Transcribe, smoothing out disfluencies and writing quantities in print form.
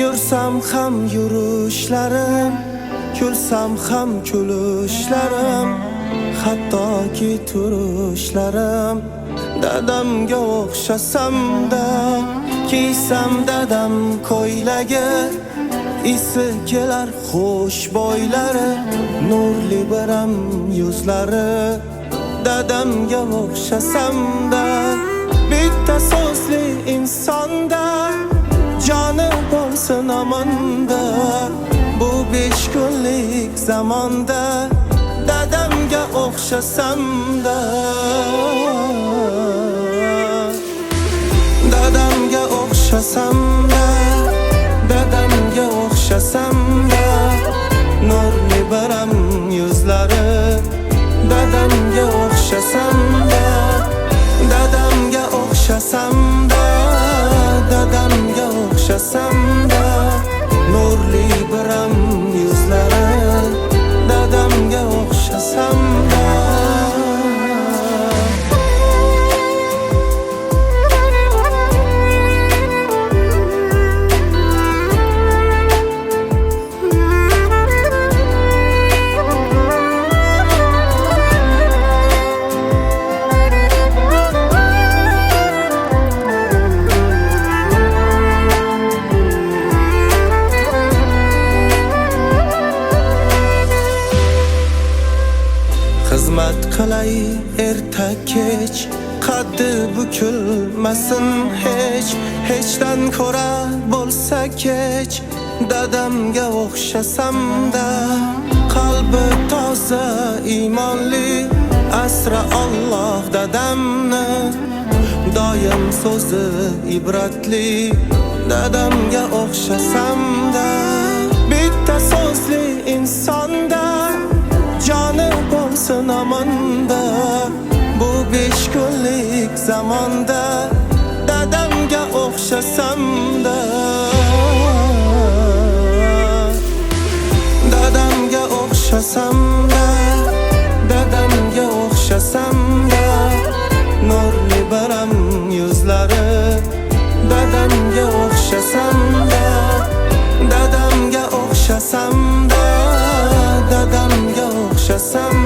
Yursam ham yurishlarim, kulsam ham kulishlarim, hattoki turishlarim dadamga o'xshasam-da, kiysam dadam ko'ylagi, isi kelar xush bo'ylari, nurli biram yuzlari dadamga o'xshasam-da, bitta so'zli insonda joni bo'lsin amonda, bu 5 kunlik zamonda dadamga o'xshasam-da, dadamga o'xshasam-da, dadamga o'xshasam-da, nurli biram yuzlari dadamga o'xshasam-da, dadamga o'xshasam-da, dadamga o'xshasam-da, nurli biram yuzlari dadamga o'xshasam-da. Xizmat qilay erta kech, qaddi bukilmasin hech, hechdan ko'ra bo'lsa kech, dadamga o'xshasam-da, qalbi toza iymonli, asra Alloh dadamni, doim so'zi ibratli, dadamga o'xshasam-da, bitta so'zli insonda joni bo'lsin amonda, bu 5 kunlik zamonda dadamga o'xshasam-da, dadamga o'xshasam-da, dadamga o'xshasam-da, nurli biram yuzlari dadamga o'xshasam-da, dadamga o'xshasam-da, dadamga o'xshasam